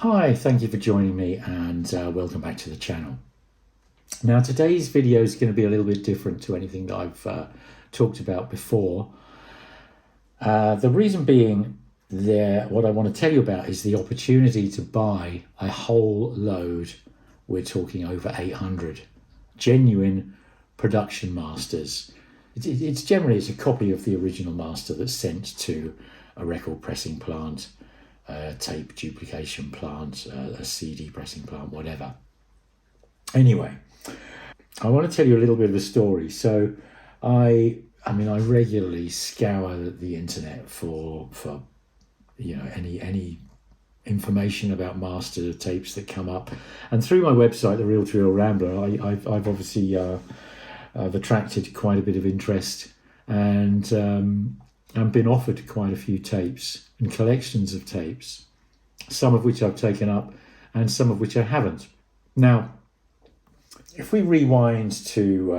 Hi, thank you for joining me and welcome back to the channel. Now today's video is going to be a little bit different to anything that I've talked about before. The reason being what I want to tell you about is the opportunity to buy a whole load. We're talking over 800 genuine production masters. It's a copy of the original master that's sent to a record pressing plant, a tape duplication plant, a CD pressing plant, whatever. Anyway, I want to tell you a little bit of a story. So I regularly scour the internet for any information about master tapes that come up, and through my website, the Real to Real Rambler, I've obviously I've attracted quite a bit of interest, and been offered quite a few tapes and collections of tapes, some of which I've taken up and some of which I haven't. Now, if we rewind to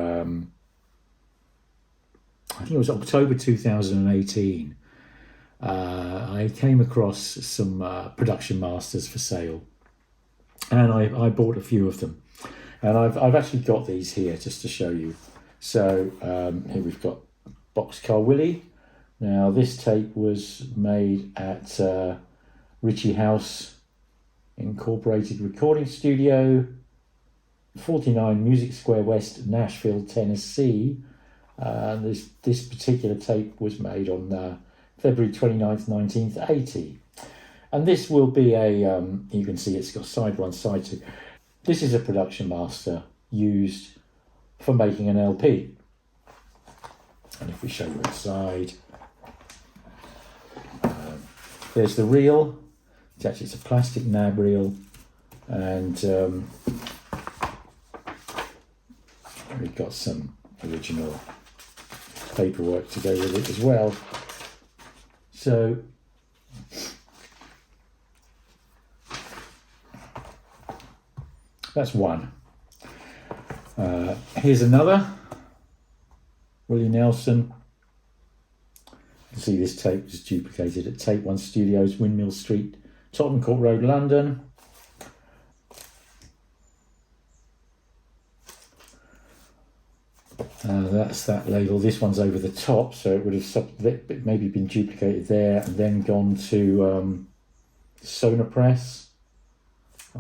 I think it was October 2018, I came across some production masters for sale, and I bought a few of them, and I've actually got these here just to show you. So here we've got Boxcar Willie. Now this tape was made at Ritchie House Incorporated Recording Studio, 49 Music Square West, Nashville, Tennessee. This particular tape was made on February 29th, 1980. And this will be a, you can see it's got side one, side two. This is a production master used for making an LP. And if we show you inside, there's the reel. It's a plastic nab reel, and we've got some original paperwork to go with it as well. So that's one. Here's another, Willie Nelson. You can see this tape was duplicated at Tape One Studios, Windmill Street, Tottenham Court Road, London. That's that label. This one's over the top, so it would have maybe been duplicated there and then gone to Sonopress,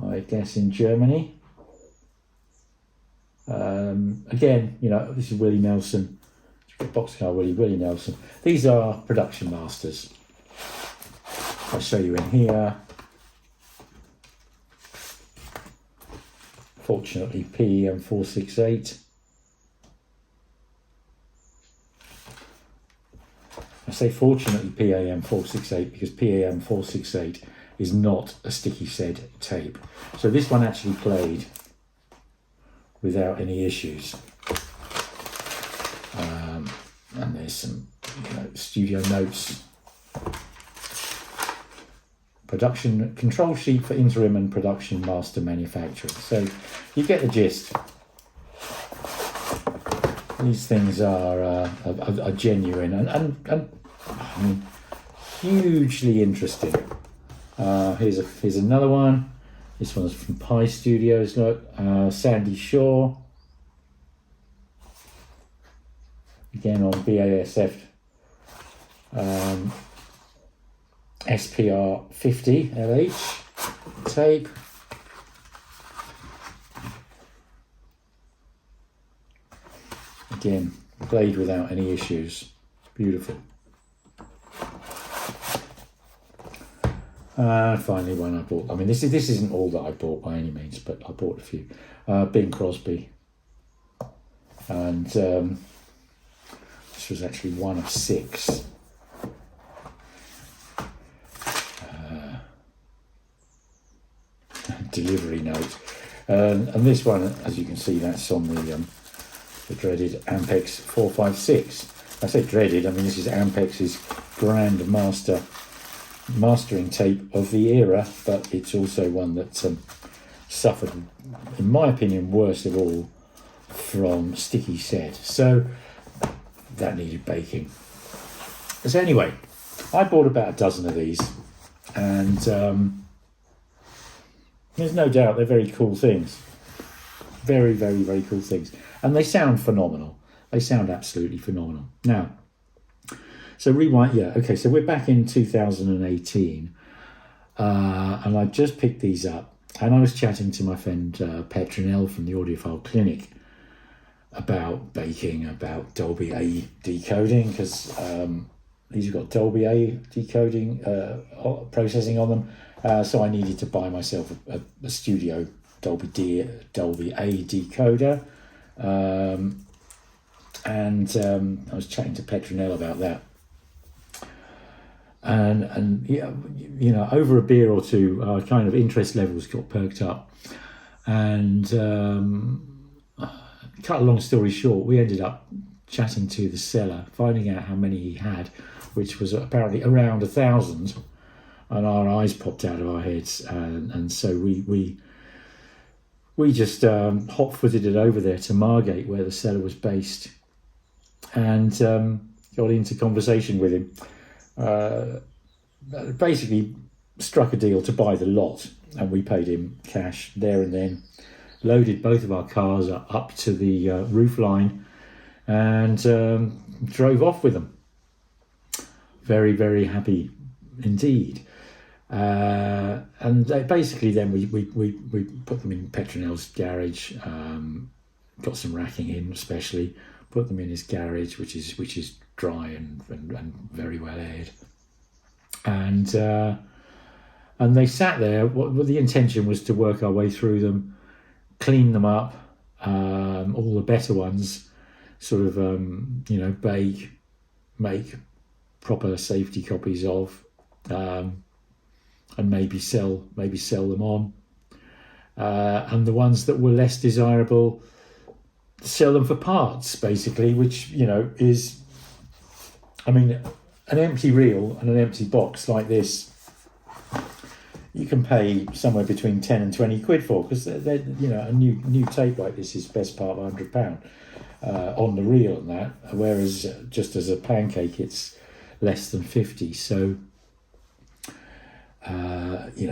I guess, in Germany. Again, this is Willie Nelson. Boxcar Willie Nelson. These are production masters. I'll show you in here. Fortunately, PEM 468. I say fortunately PAM 468 because PAM 468 is not a sticky sed tape. So this one actually played without any issues. And there's some studio notes. Production control sheet for interim and production master manufacturing. So you get the gist. These things are genuine and I mean, hugely interesting. Here's another one. This one's from Pi Studios. Look, Sandy Shaw. Again on BASF SPR 50 LH tape. Again, played without any issues. Beautiful. Finally, one I bought. I mean, this isn't all that I bought by any means, but I bought a few. Bing Crosby, and this was actually one of 6. Delivery note, and this one, as you can see, that's on the dreaded Ampex 456. I say dreaded, I mean this is Ampex's grand mastering tape of the era, but it's also one that suffered, in my opinion, worst of all from sticky sed. So that needed baking. So anyway, I bought about a dozen of these, and There's no doubt they're very cool things. Very, very, very cool things. And they sound phenomenal. They sound absolutely phenomenal. Now, so rewind, yeah, okay, so we're back in 2018, and I just picked these up, and I was chatting to my friend Petronell from the Audiophile Clinic about baking, about Dolby A decoding, because these have got Dolby A decoding processing on them, so I needed to buy myself a studio Dolby A decoder, and I was chatting to Petronell about that. And yeah, you know, over a beer or two, our kind of interest levels got perked up, and cut a long story short, we ended up chatting to the seller, finding out how many he had, which was apparently around 1,000, and our eyes popped out of our heads, and so we just hot-footed it over there to Margate, where the seller was based, and got into conversation with him. Basically struck a deal to buy the lot, and we paid him cash there and then, loaded both of our cars up to the roof line, and drove off with them. Very, very happy indeed. And basically then we put them in Petronell's garage, got some racking in especially, put them in his garage, which is dry and very well aired, and they sat there. What the intention was to work our way through them, clean them up, all the better ones, sort of bake, make proper safety copies of, and maybe sell them on, and the ones that were less desirable, sell them for parts, basically, which is, I mean, an empty reel and an empty box like this, you can pay somewhere between 10 and 20 quid for, because a new tape like this is best part of £100 on the reel and that, whereas just as a pancake it's less than 50. So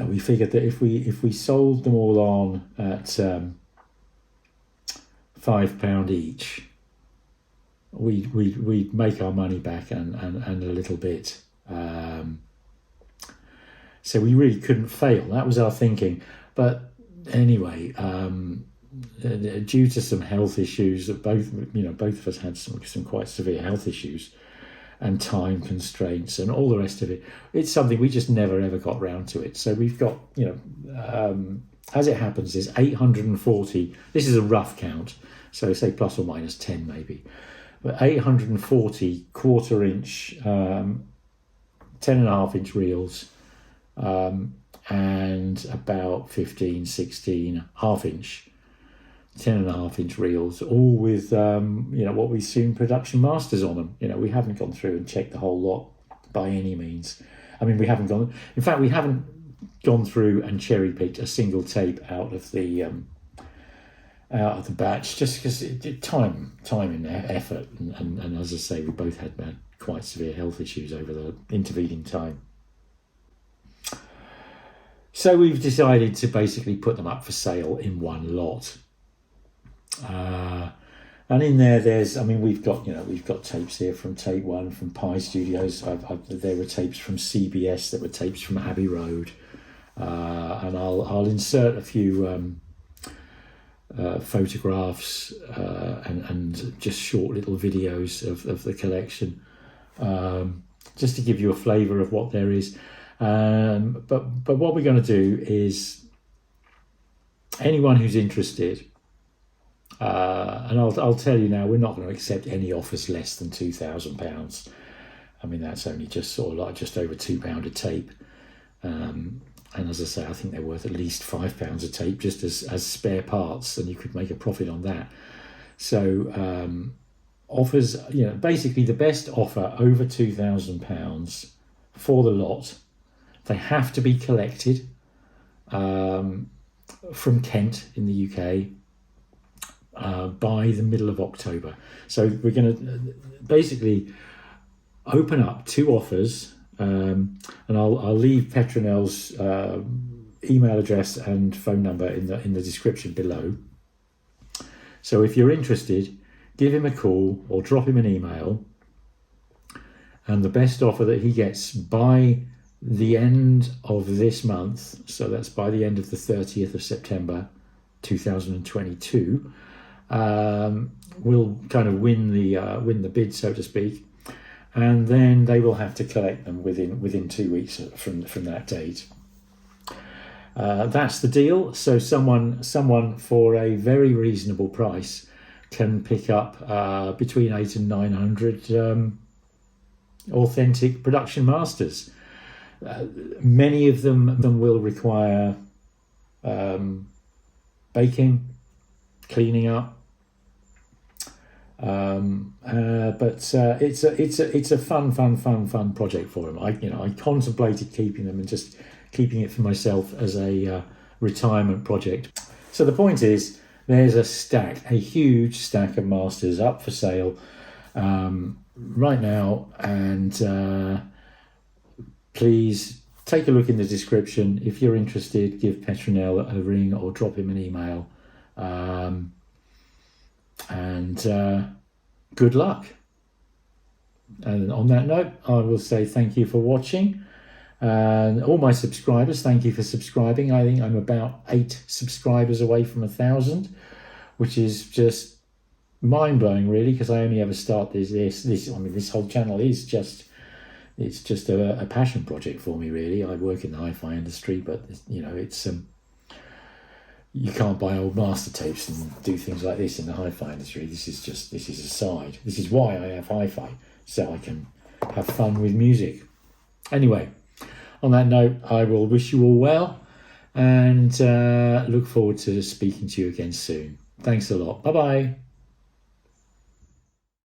we figured that if we sold them all on at £5 each, we'd make our money back and a little bit. So we really couldn't fail. That was our thinking. But anyway, due to some health issues that both of us had some quite severe health issues, and time constraints and all the rest of it, it's something we just never ever got round to it. So we've got, as it happens, is 840. This is a rough count, so say plus or minus 10 maybe, but 840 quarter-inch, 10.5-inch reels, and about 15, 16 half-inch, 10.5-inch reels, all with what we assume production masters on them. We haven't gone through and checked the whole lot by any means. I mean, we haven't gone through and cherry picked a single tape out of the batch, just because time and effort, and as I say, we both had quite severe health issues over the intervening time. So we've decided to basically put them up for sale in one lot. And in there, we've got tapes here from Tape One, from Pi Studios. There were tapes from CBS, there were tapes from Abbey Road, and I'll insert a few photographs and just short little videos of the collection, just to give you a flavour of what there is. But what we're going to do is, anyone who's interested, and I'll tell you now, we're not going to accept any offers less than £2,000. I mean, that's only just sort of like just over £2 a tape. And as I say, I think they're worth at least £5 a tape just as spare parts, and you could make a profit on that. So offers, basically the best offer over £2,000 for the lot. They have to be collected from Kent in the UK by the middle of October. So we're going to basically open up two offers, and I'll leave Petronell's email address and phone number in the description below. So if you're interested, give him a call or drop him an email. And the best offer that he gets by the end of this month, so that's by the end of the 30th of September 2022, will kind of win the bid, so to speak, and then they will have to collect them within 2 weeks from that date. That's the deal. So someone for a very reasonable price can pick up between 800 and 900 authentic production masters. Many of them will require baking, cleaning up, but it's a fun project for them. I contemplated keeping them and just keeping it for myself as a retirement project. So the point is, there's a huge stack of masters up for sale right now, and please take a look in the description. If you're interested, give Petronel a ring or drop him an email. Good luck. And on that note, I will say thank you for watching. And all my subscribers, thank you for subscribing. I think I'm about 8 subscribers away from 1,000, which is just mind-blowing, really, because I only ever start this whole channel is just a passion project for me, really. I work in the hi-fi industry, but it's you can't buy old master tapes and do things like this in the hi-fi industry. This is a side. This is why I have hi-fi, so I can have fun with music. Anyway, on that note, I will wish you all well, and look forward to speaking to you again soon. Thanks a lot. Bye-bye.